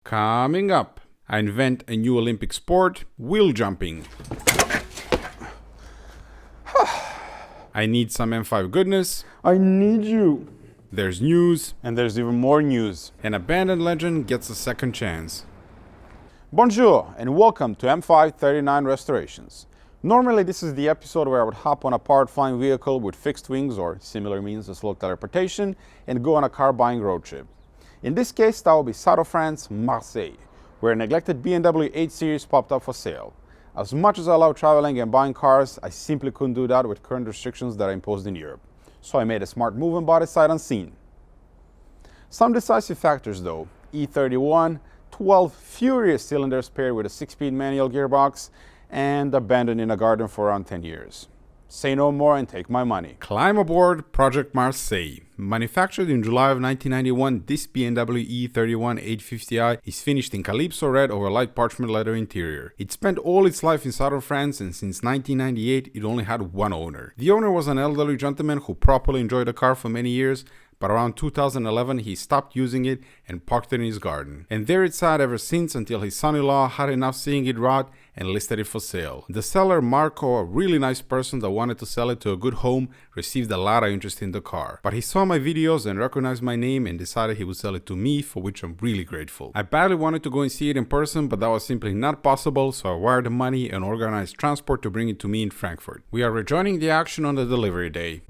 Coming up, I invent a new Olympic sport, wheel jumping. I need some M5 goodness. I need you. There's news. And there's even more news. An abandoned legend gets a second chance. Bonjour and welcome to M539 Restorations. Normally this is the episode where I would hop on a powered flying vehicle with fixed wings or similar means of slow teleportation and go on a car buying road trip. In this case that will be south of France, Marseille, where a neglected BMW 8 Series popped up for sale. As much as I love traveling and buying cars, I simply couldn't do that with current restrictions that are imposed in Europe. So I made a smart move and bought it sight unseen. Some decisive factors though: E31, 12 furious cylinders paired with a 6-speed manual gearbox, and abandoned in a garden for around 10 years. Say no more and take my money. Climb aboard Project Marseille. Manufactured in July of 1991, this BMW E31 850i is finished in Calypso red over light parchment leather interior. It spent all its life in southern France, and since 1998 it only had one owner. The owner was an elderly gentleman who properly enjoyed the car for many years, but around 2011 he stopped using it and parked it in his garden. And there it sat ever since until his son-in-law had enough seeing it rot and listed it for sale. The seller, Marco, a really nice person that wanted to sell it to a good home, received a lot of interest in the car. But he saw my videos and recognized my name and decided he would sell it to me, for which I'm really grateful. I badly wanted to go and see it in person, but that was simply not possible, so I wired the money and organized transport to bring it to me in Frankfurt. We are rejoining the action on the delivery day.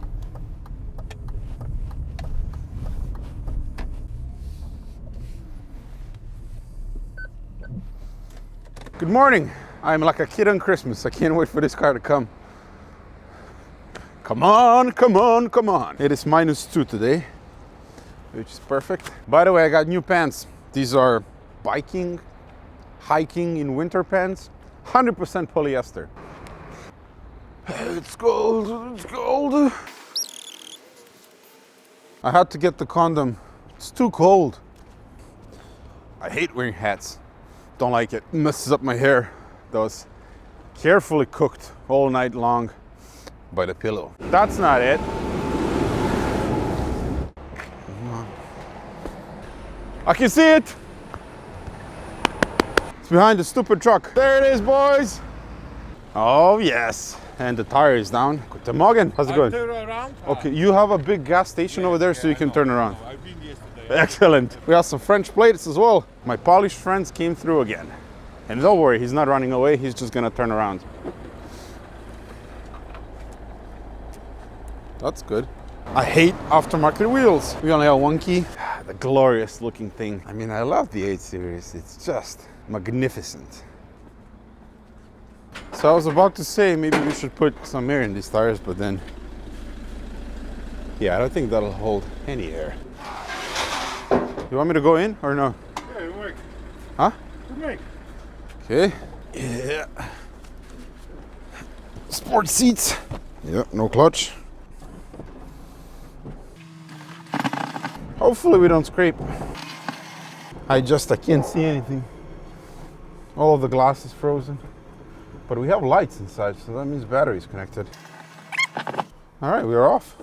Good morning. I'm like a kid on Christmas. I can't wait for this car to come. Come on, come on, come on. It is -2 today, which is perfect. By the way, I got new pants. These are biking, hiking in winter pants. 100% polyester. It's cold, it's cold. I had to get the condom. It's too cold. I hate wearing hats. Don't like it. Messes up my hair. That was carefully cooked all night long by the pillow. That's not it. I can see it. It's behind the stupid truck. There it is, boys. Oh yes. And the tire is down. Guten Morgen. How's it going? Turn around. Okay, you have a big gas station over there, so you can turn around. I've been yesterday. Excellent. We have some French plates as well. My Polish friends came through again. And don't worry, he's not running away, he's just gonna turn around. That's good. I hate aftermarket wheels. We only have one key. The glorious looking thing. I mean, I love the 8 Series. It's just magnificent. So I was about to say maybe we should put some air in these tires, but then, yeah, I don't think that'll hold any air. You want me to go in or no? Yeah, it works. Huh? It works. Okay. Yeah. Sport seats. Yeah, no clutch. Hopefully we don't scrape. I can't see anything. All of the glass is frozen. But we have lights inside, so that means battery is connected. All right, we're off.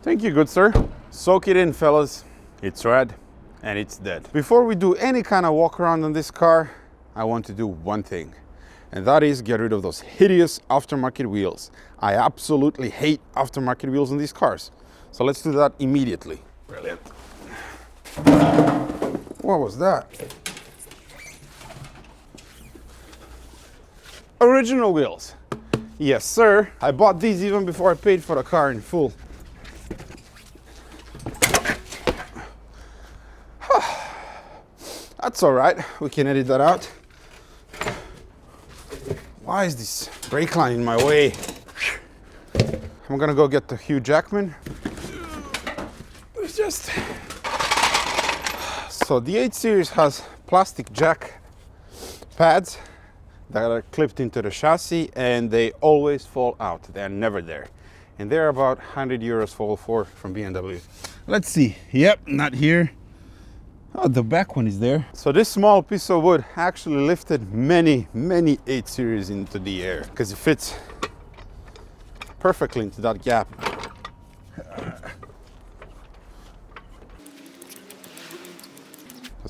Thank you, good sir. Soak it in, fellas. It's red and it's dead. Before we do any kind of walk around on this car, I want to do one thing, and that is get rid of those hideous aftermarket wheels. I absolutely hate aftermarket wheels on these cars. So let's do that immediately. Brilliant. What was that? Original wheels. Yes, sir. I bought these even before I paid for the car in full. That's all right. We can edit that out. Why is this brake line in my way? I'm gonna go get the Hugh Jackman. It's just... So the 8 Series has plastic jack pads that are clipped into the chassis, and they always fall out. They're never there. And they're about 100 euros for all four from BMW. Let's see. Yep, not here. Oh, the back one is there. So this small piece of wood actually lifted many 8 Series into the air because it fits perfectly into that gap.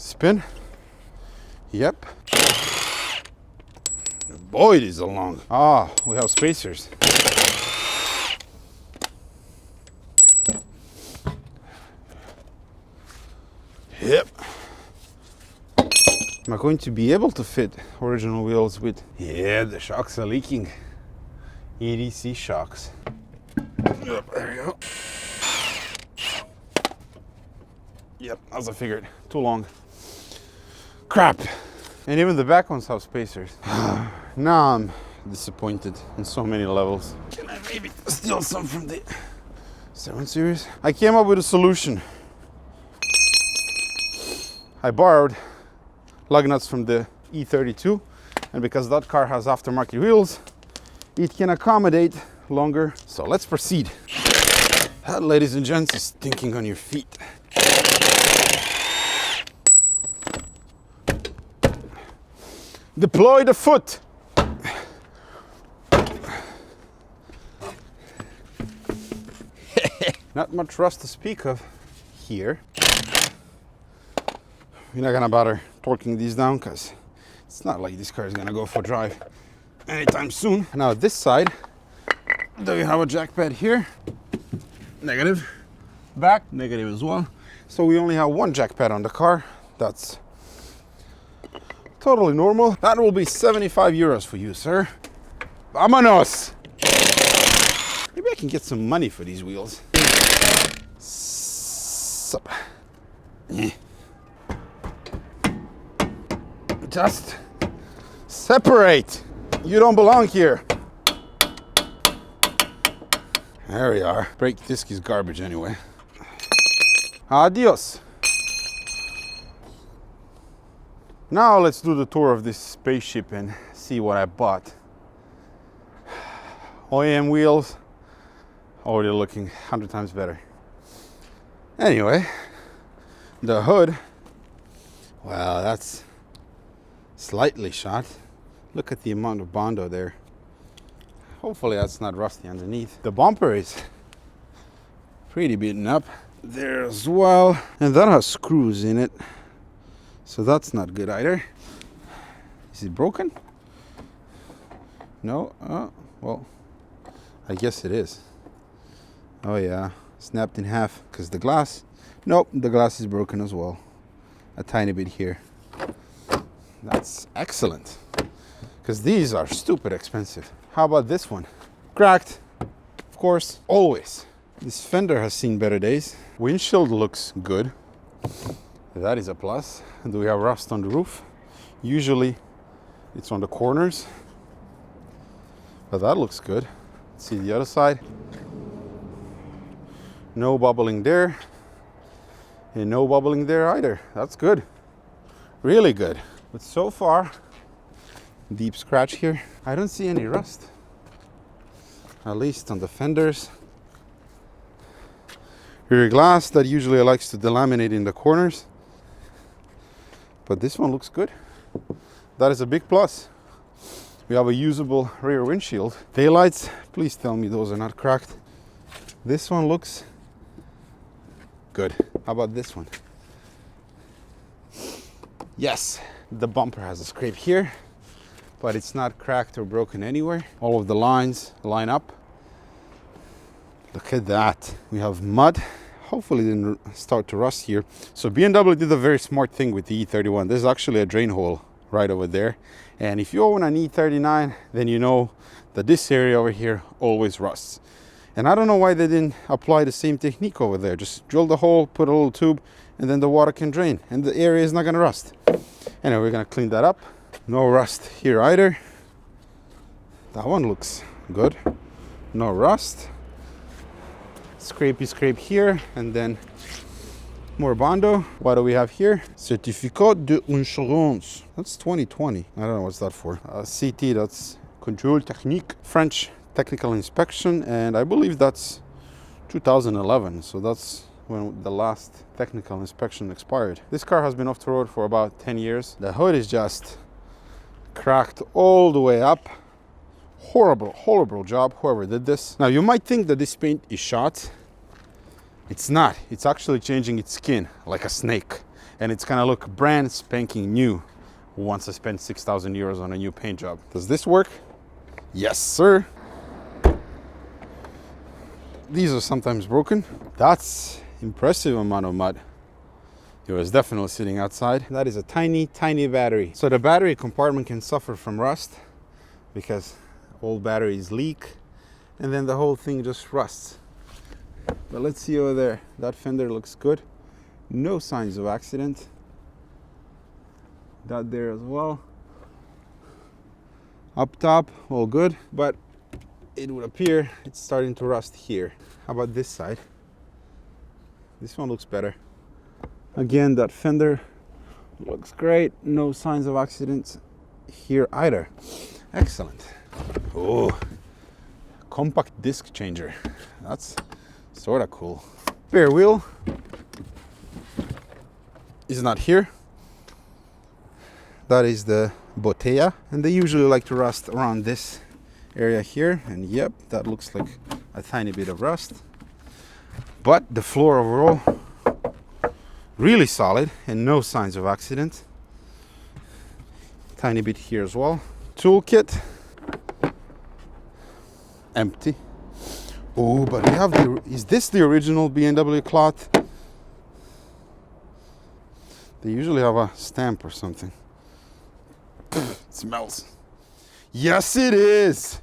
Spin. Yep. Boy, it is a long. Ah, we have spacers. Yep. Am I going to be able to fit original wheels with... Yeah, the shocks are leaking. EDC shocks. Yep, there you go. Yep, as I figured. Too long. Crap. And even the back ones have spacers. Now I'm disappointed on so many levels. Can I maybe steal some from the 7 Series? I came up with a solution. I borrowed lug nuts from the E32, and because that car has aftermarket wheels, it can accommodate longer. So let's proceed. That, ladies and gents, is thinking on your feet. Deploy the foot. Not much rust to speak of here. We're not gonna bother torquing these down because it's not like this car is gonna go for a drive anytime soon. Now this side, do you have a jack pad here? Negative. Back, negative as well. So we only have one jack pad on the car. That's totally normal. That will be 75 euros for you, sir. Vámonos! Maybe I can get some money for these wheels. Sup. Just separate. You don't belong here. There we are. Brake disc is garbage anyway. Adios. Now let's do the tour of this spaceship and see what I bought. OEM wheels, already looking 100 times better. Anyway, the hood, well, that's slightly shot. Look at the amount of Bondo there. Hopefully that's not rusty underneath. The bumper is pretty beaten up there as well. And that has screws in it. So that's not good either. Is it broken? No? Well, I guess it is. Oh yeah, snapped in half because the glass. Nope, the glass is broken as well. A tiny bit here. That's excellent. Because these are stupid expensive. How about this one? Cracked, of course, always. This fender has seen better days. Windshield looks good. That is a plus. Do we have rust on the roof? Usually it's on the corners, but that looks good. Let's see the other side. No bubbling there, and no bubbling there either. That's good, really good. But so far, deep scratch here. I don't see any rust, at least on the fenders. Rear glass that usually likes to delaminate in the corners, but this one looks good. That is a big plus. We have a usable rear windshield. Taillights, please tell me those are not cracked. This one looks good. How about this one? Yes, the bumper has a scrape here, but it's not cracked or broken anywhere. All of the lines line up. Look at that. We have mud. Hopefully it didn't start to rust here. So BMW did a very smart thing with the E31. There's actually a drain hole right over there. And if you own an E39, then you know that this area over here always rusts. And I don't know why they didn't apply the same technique over there. Just drill the hole, put a little tube, and then the water can drain. And the area is not gonna rust. Anyway, we're gonna clean that up. No rust here either. That one looks good. No rust. Scrapey scrape here, and then more Bondo. What do we have here? Certificat d'assurance. That's 2020. I don't know what's that for. CT, that's Contrôle Technique. French technical inspection, and I believe that's 2011. So that's when the last technical inspection expired. This car has been off the road for about 10 years. The hood is just cracked all the way up. Horrible job, whoever did this. Now you might think that this paint is shot. It's not. It's actually changing its skin like a snake, and it's gonna look brand spanking new once I spend 6,000 euros on a new paint job. Does this work? Yes, sir. These are sometimes broken. That's impressive amount of mud. It was definitely sitting outside. That is a tiny, tiny battery. So the battery compartment can suffer from rust because old batteries leak and then the whole thing just rusts. But let's see over there. That fender looks good. No signs of accident. That there as well. Up top, all good. But it would appear it's starting to rust here. How about this side? This one looks better. Again, that fender looks great. No signs of accidents here either. Excellent. Oh, compact disc changer. That's sort of cool. Spare wheel is not here. That is the botella, and they usually like to rust around this area here, and yep, that looks like a tiny bit of rust. But the floor overall really solid and no signs of accident. Tiny bit here as well. Toolkit empty. Oh, but we have the, is this the original BMW cloth? They usually have a stamp or something. It smells. Yes, it is.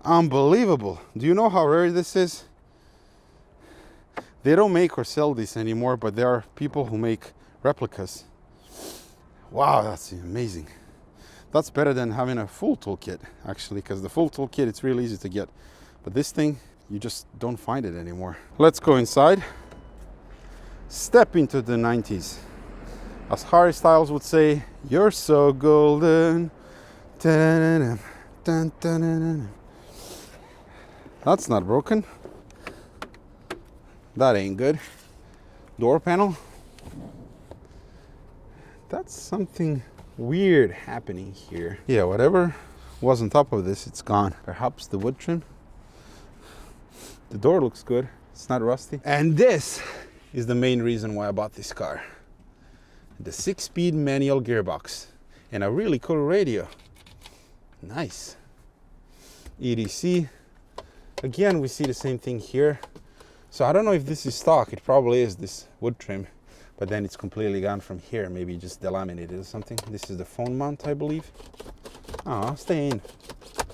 Unbelievable. Do you know how rare this is? They don't make or sell this anymore, but there are people who make replicas. Wow, that's amazing. That's better than having a full toolkit, actually, because the full toolkit, it's really easy to get. But this thing, you just don't find it anymore. Let's go inside. Step into the 90s. As Harry Styles would say, you're so golden. Dun, dun, dun, dun, dun. That's not broken. That ain't good. Door panel. That's something weird happening here. Yeah, whatever was on top of this, it's gone. Perhaps the wood trim. The door looks good. It's not rusty. And this is the main reason why I bought this car. The 6-speed manual gearbox and a really cool radio. Nice. EDC. Again, we see the same thing here. So I don't know if this is stock. It probably is, this wood trim, but then it's completely gone from here. Maybe just delaminated or something. This is the phone mount, I believe. Oh, stay in.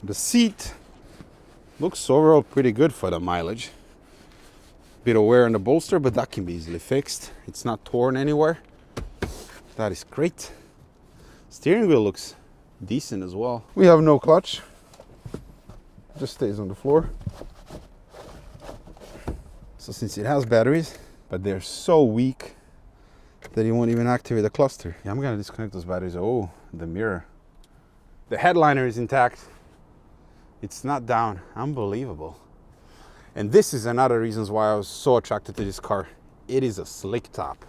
The seat looks overall pretty good for the mileage. Bit of wear on the bolster, but that can be easily fixed. It's not torn anywhere. That is great. Steering wheel looks decent as well. We have no clutch. Just stays on the floor. So since it has batteries, but they're so weak that you won't even activate the cluster. Yeah, I'm gonna disconnect those batteries. Oh, the mirror. The headliner is intact. It's not down. Unbelievable. And this is another reason why I was so attracted to this car. It is a slick top.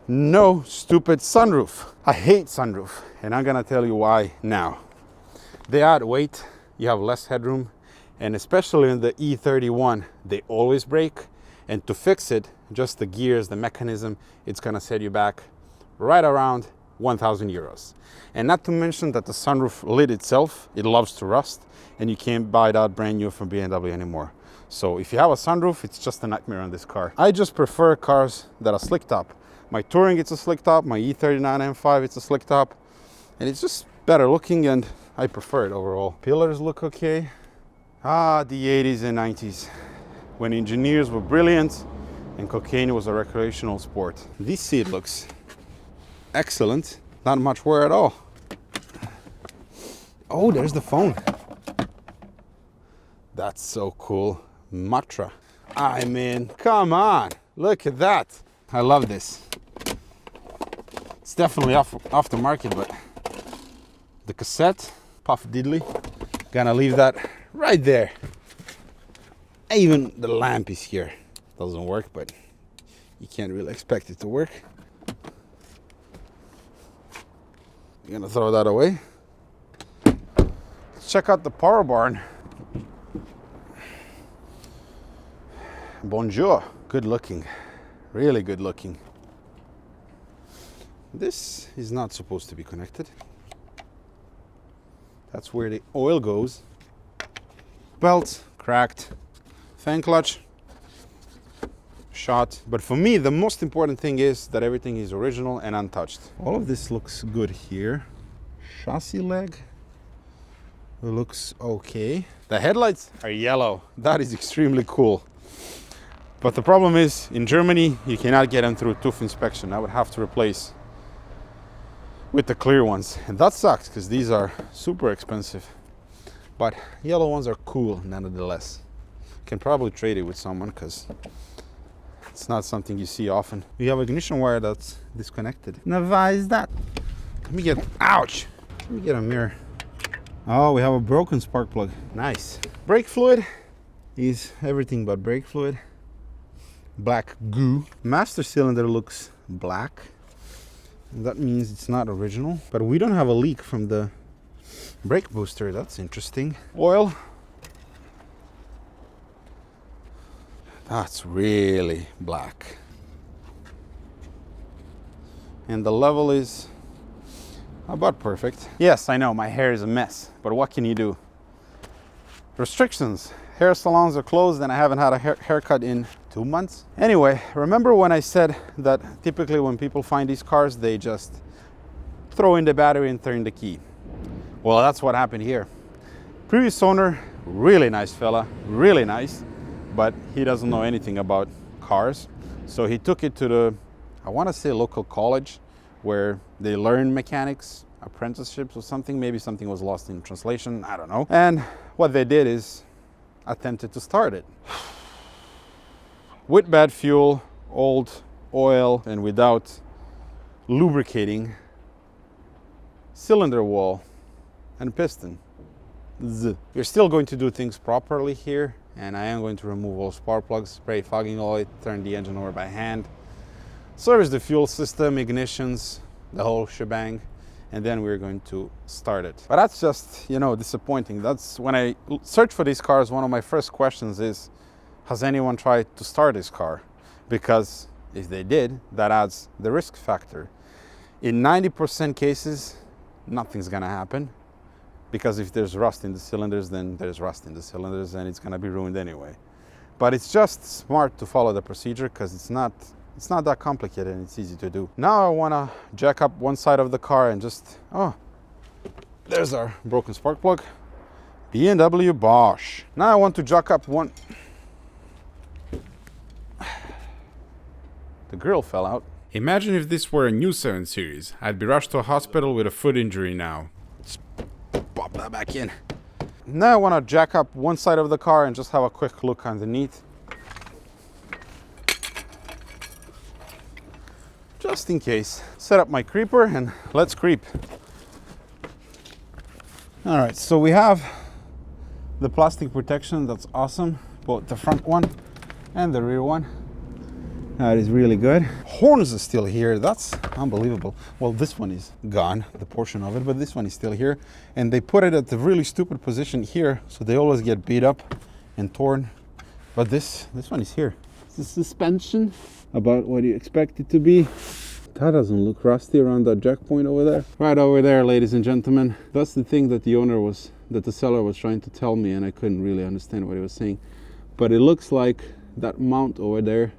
No stupid sunroof. I hate sunroof, and I'm gonna tell you why now. They add weight, you have less headroom, and especially in the E31, they always break. And to fix it, just the gears, the mechanism, it's gonna set you back right around 1,000 euros. And not to mention that the sunroof lid itself, it loves to rust, and you can't buy that brand new from BMW anymore. So if you have a sunroof, it's just a nightmare on this car. I just prefer cars that are slick top. My Touring, it's a slick top. My E39 M5, it's a slick top. And it's just better looking, and I prefer it overall. Pillars look okay. Ah, the 80s and 90s, when engineers were brilliant and cocaine was a recreational sport. This seat looks excellent. Not much wear at all. Oh, there's the phone. That's so cool. Matra. I mean, come on. Look at that. I love this. It's definitely off the market, but the cassette, Puff Diddley, gonna leave that right there. Even the lamp is here. Doesn't work, but you can't really expect it to work. You're gonna throw that away. Let's check out the power barn. Bonjour. Good looking. Really good looking. This is not supposed to be connected. That's where the oil goes. Belt cracked. Fan clutch shot. But for me, the most important thing is that everything is original and untouched. All of this looks good here. Chassis leg looks okay. The headlights are yellow. That is extremely cool. But the problem is, in Germany, you cannot get them through tooth inspection. I would have to replace with the clear ones. And that sucks, because these are super expensive. But yellow ones are cool, nonetheless. Can probably trade it with someone, because it's not something you see often. We have an ignition wire that's disconnected. Now, why is that? Let me get, ouch! Let me get a mirror. Oh, we have a broken spark plug. Nice. Brake fluid is everything but brake fluid. Black goo. Master cylinder looks black. That means it's not original. But we don't have a leak from the brake booster. That's interesting. Oil. That's really black. And the level is about perfect. Yes, I know my hair is a mess, but what can you do? Restrictions. Hair salons are closed and I haven't had a haircut in 2 months. Anyway, remember when I said that typically when people find these cars, they just throw in the battery and turn the key? Well, that's what happened here. Previous owner, really nice fella, really nice, but he doesn't know anything about cars. So he took it to the, I want to say, local college where they learn mechanics, apprenticeships or something. Maybe something was lost in translation, I don't know. And what they did is attempted to start it. With bad fuel, old oil, and without lubricating cylinder wall and piston. We're still going to do things properly here, and I am going to remove all spark plugs, spray fogging oil, turn the engine over by hand, service the fuel system, ignitions, the whole shebang, and then we're going to start it. But that's just, you know, disappointing. That's when I search for these cars, one of my first questions is, has anyone tried to start this car? Because if they did, that adds the risk factor. In 90% cases, nothing's gonna happen, because if there's rust in the cylinders, then there's rust in the cylinders and it's gonna be ruined anyway. But it's just smart to follow the procedure, because it's not that complicated and it's easy to do. Now I wanna jack up one side of the car and just, oh, there's our broken spark plug. BMW Bosch. Now I want to jack up one. The grill fell out. Imagine if this were a new 7 Series. I'd be rushed to a hospital with a foot injury now. Let's pop that back in. Now I want to jack up one side of the car and just have a quick look underneath. Just in case. Set up my creeper and let's creep. All right, so we have the plastic protection. That's awesome. Both the front one and the rear one. That is really good. Horns are still here. That's unbelievable. Well, this one is gone, the portion of it, but this one is still here. And they put it at the really stupid position here, so they always get beat up and torn. But this one is here. It's the suspension, about what you expect it to be. That doesn't look rusty around that jack point over there. Right over there, ladies and gentlemen. That's the thing that the seller was trying to tell me, and I couldn't really understand what he was saying. But it looks like that mount over there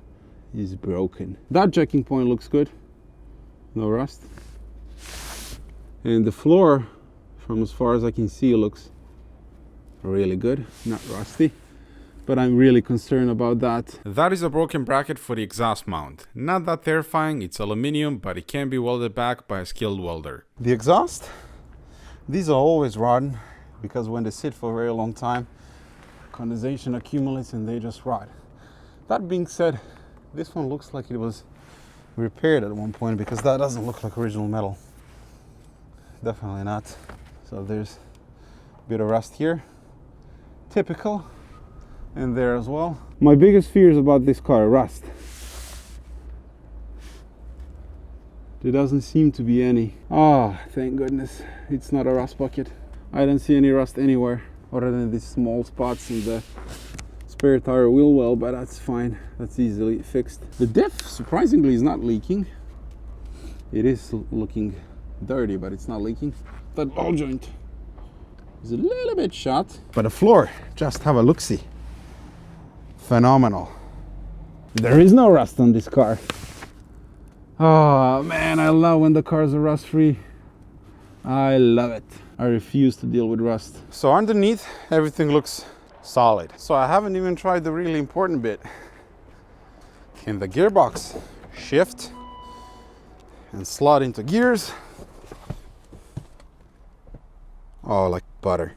is broken. That jacking point looks good, no rust. And the floor, from as far as I can see, looks really good, not rusty. But I'm really concerned about that. That is a broken bracket for the exhaust mount. Not that terrifying, it's aluminium, but it can be welded back by a skilled welder. The exhaust, these are always rotten, because when they sit for a very long time, condensation accumulates and they just rot. That being said, this one looks like it was repaired at one point, because that doesn't look like original metal. Definitely not. So there's a bit of rust here. Typical. And there as well. My biggest fears about this car, rust. There doesn't seem to be any. Oh, thank goodness. It's not a rust bucket. I don't see any rust anywhere other than these small spots in the spare tire wheel well, but that's fine. That's easily fixed. The diff, surprisingly, is not leaking. It is looking dirty, but it's not leaking. That ball joint is a little bit shot, but the floor, just have a look-see. Phenomenal. There is no rust on this car. Oh man, I love when the cars are rust-free. I love it. I refuse to deal with rust. So underneath, everything looks solid. So I haven't even tried the really important bit. Can the gearbox shift and slot into gears? Oh, like butter.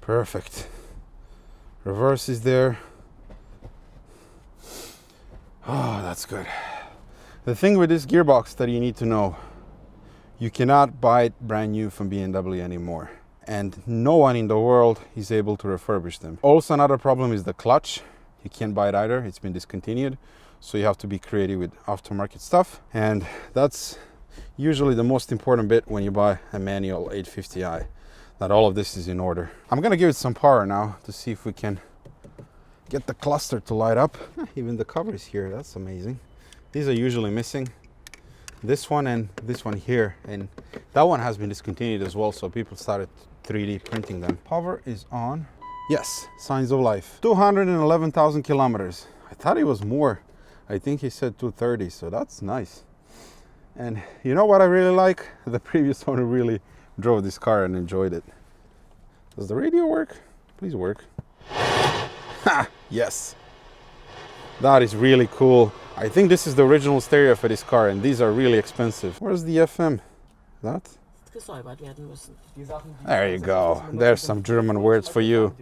Perfect. Reverse is there. Oh, that's good. The thing with this gearbox that you need to know, you cannot buy it brand new from BMW anymore. And no one in the world is able to refurbish them. Also, another problem is the clutch. You can't buy it either. It's been discontinued. So you have to be creative with aftermarket stuff. And that's usually the most important bit when you buy a manual 850i, that all of this is in order. I'm gonna give it some power now to see if we can get the cluster to light up. Even the covers here, that's amazing. These are usually missing. This one and this one here. And that one has been discontinued as well, so people started 3D printing them. Power is on. Yes, signs of life. 211,000 kilometers. I thought it was more. I think he said 230, so that's nice. And you know what I really like? The previous owner really drove this car and enjoyed it. Does the radio work? Please work. Ha! Yes. That is really cool. I think this is the original stereo for this car, and these are really expensive. Where's the FM? That? There you go. There's some German words for you.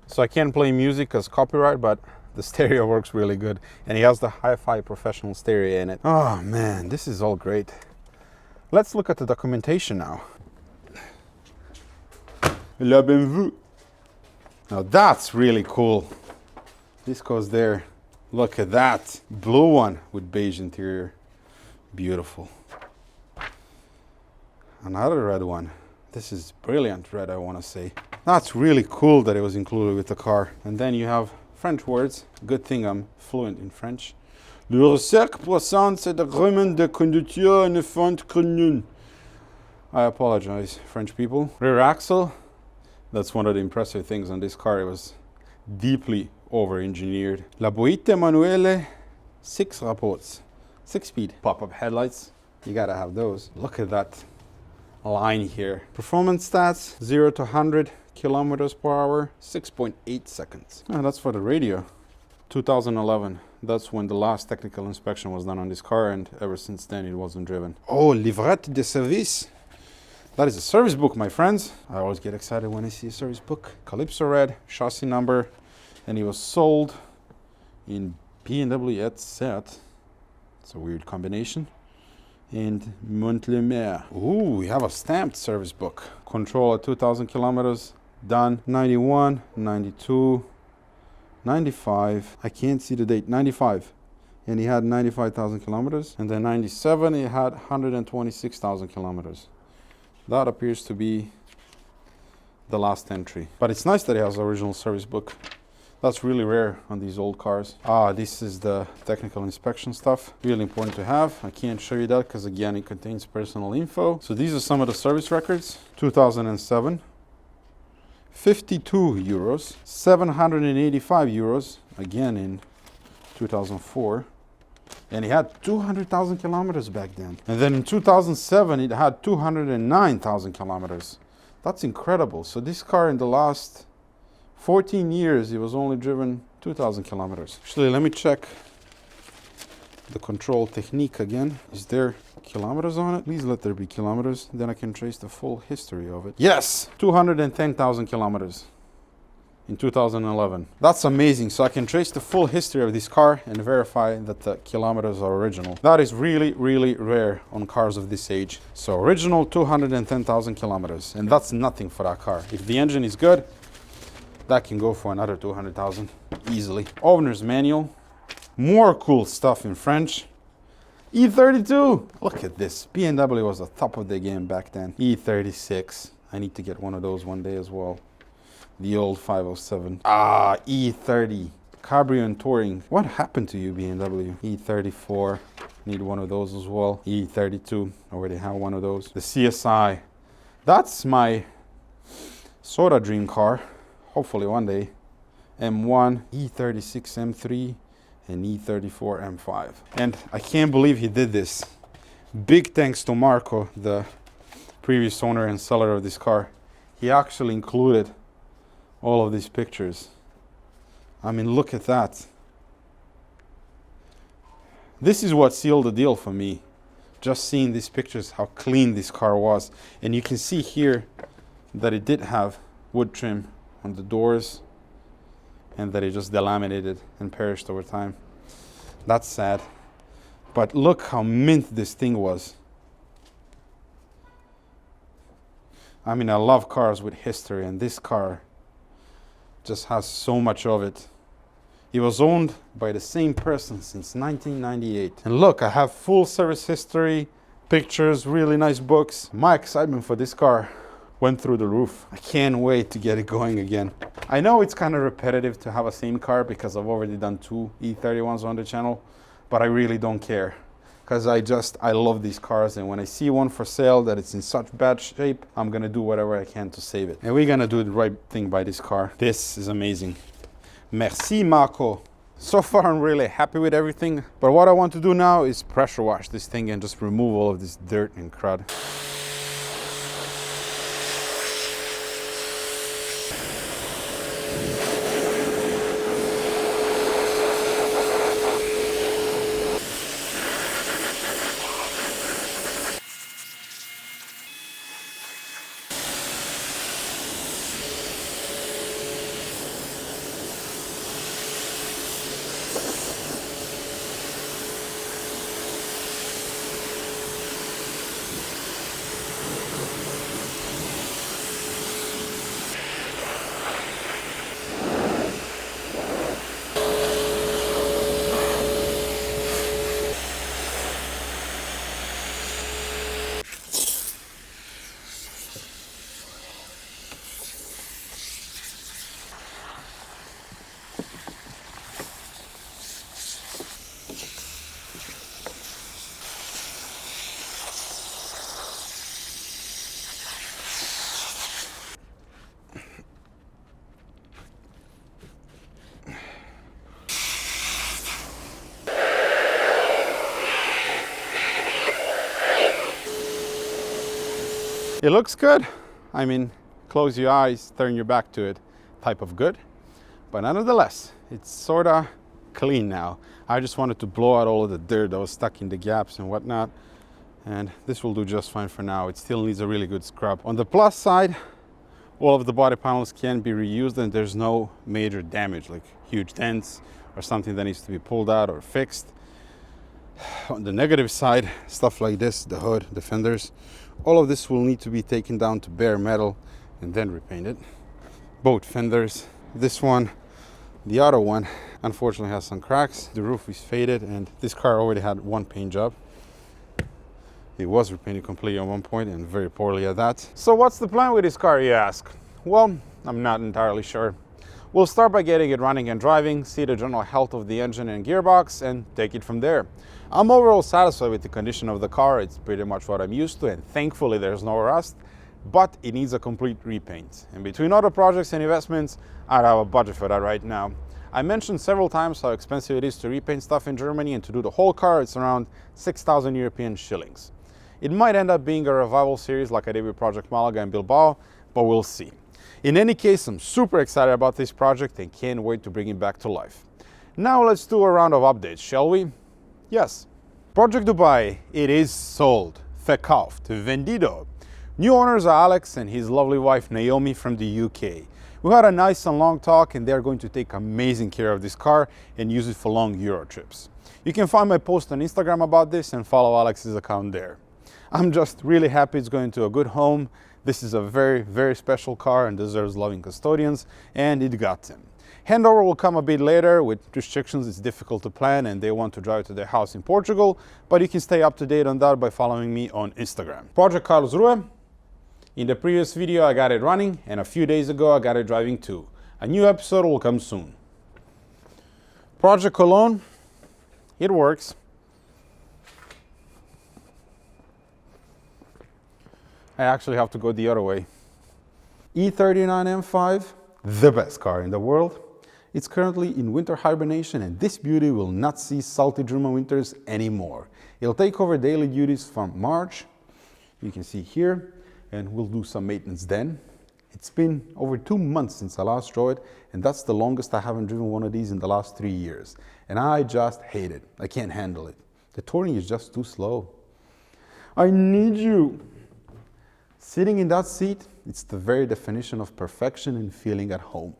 So I can't play music as copyright, but the stereo works really good. And he has the hi-fi professional stereo in it. Oh man, this is all great. Let's look at the documentation now. La BMW. Now that's really cool. This goes there. Look at that. Blue one with beige interior. Beautiful. Another red one. This is brilliant red, I want to say. That's really cool that it was included with the car. And then you have French words. Good thing I'm fluent in French. Le recercle poisson, c'est de rumen de conducteur ne font que. I apologize, French people. Rear axle. That's one of the impressive things on this car. It was deeply over-engineered. La boîte manuelle, 6 rapports. 6-speed. Pop-up headlights. You gotta have those. Look at that line here. Performance stats, 0 to 100 kilometers per hour, 6.8 seconds. Oh, that's for the radio. 2011. That's when the last technical inspection was done on this car, and ever since then it wasn't driven. Oh, livret de service. That is a service book, my friends. I always get excited when I see a service book. Calypso red, chassis number, and it was sold in BMW et set. It's a weird combination. And Montlemer. Ooh, we have a stamped service book. Control at 2,000 kilometers, done. 91, 92, 95. I can't see the date. 95. And he had 95,000 kilometers. And then 97, he had 126,000 kilometers. That appears to be the last entry. But it's nice that it has the original service book. That's really rare on these old cars. Ah, this is the technical inspection stuff. Really important to have. I can't show you that because again, it contains personal info. So these are some of the service records. 2007, 52 euros, 785 euros, again in 2004. And it had 200,000 kilometers back then. And then in 2007, it had 209,000 kilometers. That's incredible. So this car in the last 14 years, it was only driven 2,000 kilometers. Actually, let me check the control technique again. Is there kilometers on it? Please let there be kilometers. Then I can trace the full history of it. Yes, 210,000 kilometers in 2011. That's amazing. So I can trace the full history of this car and verify that the kilometers are original. That is really, really rare on cars of this age. So original 210,000 kilometers. And that's nothing for that car. If the engine is good, that can go for another 200,000 easily. Owner's manual. More cool stuff in French. E32. Look at this. BMW was the top of the game back then. E36. I need to get one of those one day as well. The old 507. Ah, E30. Cabrio and Touring. What happened to you, BMW? E34, need one of those as well. E32, already have one of those. The CSI, that's my sort of dream car, hopefully one day. M1, E36 M3, and E34 M5. And I can't believe he did this. Big thanks to Marco, the previous owner and seller of this car. He actually included all of these pictures. I mean, look at that. This is what sealed the deal for me. Just seeing these pictures, how clean this car was. And you can see here that it did have wood trim on the doors and that it just delaminated and perished over time. That's sad. But look how mint this thing was. I mean, I love cars with history, and this car just has so much of it. It was owned by the same person since 1998. And look, I have full service history, pictures, really nice books. My excitement for this car went through the roof. I can't wait to get it going again. I know it's kind of repetitive to have a same car because I've already done 2 E31s on the channel, but I really don't care. Because I love these cars, and when I see one for sale that it's in such bad shape, I'm gonna do whatever I can to save it. And we're gonna do the right thing by this car. This is amazing. Merci, Marco. So far, I'm really happy with everything, but what I want to do now is pressure wash this thing and just remove all of this dirt and crud. It looks good. I mean, close your eyes, turn your back to it type of good. But nonetheless, it's sort of clean now. I just wanted to blow out all of the dirt that was stuck in the gaps and whatnot. And this will do just fine for now. It still needs a really good scrub. On the plus side, all of the body panels can be reused and there's no major damage, like huge dents or something that needs to be pulled out or fixed. On the negative side, stuff like this, the hood, the fenders, all of this will need to be taken down to bare metal and then repainted. Both fenders, this one, the other one, unfortunately has some cracks. The roof is faded and this car already had one paint job. It was repainted completely at one point and very poorly at that. So what's the plan with this car, you ask? Well, I'm not entirely sure. We'll start by getting it running and driving, see the general health of the engine and gearbox, and take it from there. I'm overall satisfied with the condition of the car. It's pretty much what I'm used to, and thankfully there's no rust, but it needs a complete repaint. And between other projects and investments, I don't have a budget for that right now. I mentioned several times how expensive it is to repaint stuff in Germany, and to do the whole car, it's around 6,000 European shillings. It might end up being a revival series like I did with Project Malaga and Bilbao, but we'll see. In any case, I'm super excited about this project and can't wait to bring it back to life. Now let's do a round of updates, shall we? Yes. Project Dubai, it is sold. Verkauft, vendido. New owners are Alex and his lovely wife Naomi from the UK. We had a nice and long talk and they're going to take amazing care of this car and use it for long Euro trips. You can find my post on Instagram about this and follow Alex's account there. I'm just really happy it's going to a good home. This is a very, very special car and deserves loving custodians, and it got them. Handover will come a bit later. With restrictions, it's difficult to plan and they want to drive to their house in Portugal, but you can stay up to date on that by following me on Instagram. Project Karlsruhe. In the previous video, I got it running, and a few days ago, I got it driving too. A new episode will come soon. Project Cologne, it works. I actually have to go the other way. E39 M5, the best car in the world. It's currently in winter hibernation, and this beauty will not see salty German winters anymore. It'll take over daily duties from March, you can see here, and we'll do some maintenance then. It's been over 2 months since I last drove it, and that's the longest I haven't driven one of these in the last 3 years. And I just hate it. I can't handle it. The touring is just too slow. I need you. Sitting in that seat, it's the very definition of perfection and feeling at home.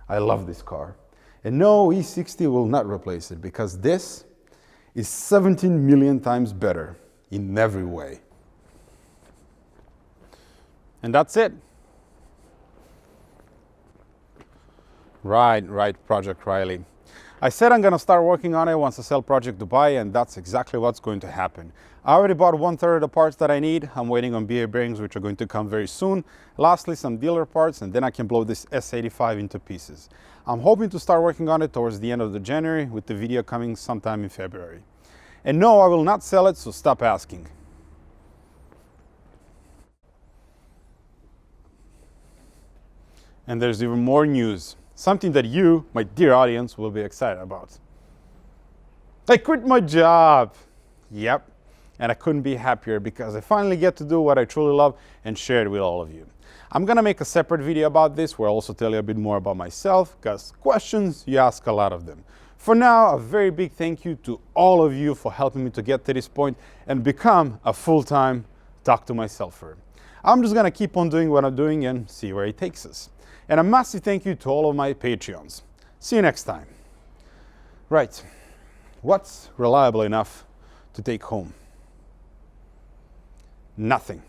I love this car. And no, E60 will not replace it, because this is 17 million times better in every way. And that's it. Right, Project Riley. I said I'm gonna start working on it once I sell Project Dubai, and that's exactly what's going to happen. I already bought 1/3 of the parts that I need. I'm waiting on BA bearings, which are going to come very soon. Lastly, some dealer parts, and then I can blow this S85 into pieces. I'm hoping to start working on it towards the end of January, with the video coming sometime in February. And no, I will not sell it, so stop asking. And there's even more news. Something that you, my dear audience, will be excited about. I quit my job. Yep. And I couldn't be happier, because I finally get to do what I truly love and share it with all of you. I'm gonna make a separate video about this, where I'll also tell you a bit more about myself, because questions, you ask a lot of them. For now, a very big thank you to all of you for helping me to get to this point and become a full-time Talk to Myselfer. I'm just gonna keep on doing what I'm doing and see where it takes us. And a massive thank you to all of my Patreons. See you next time. Right, what's reliable enough to take home? Nothing.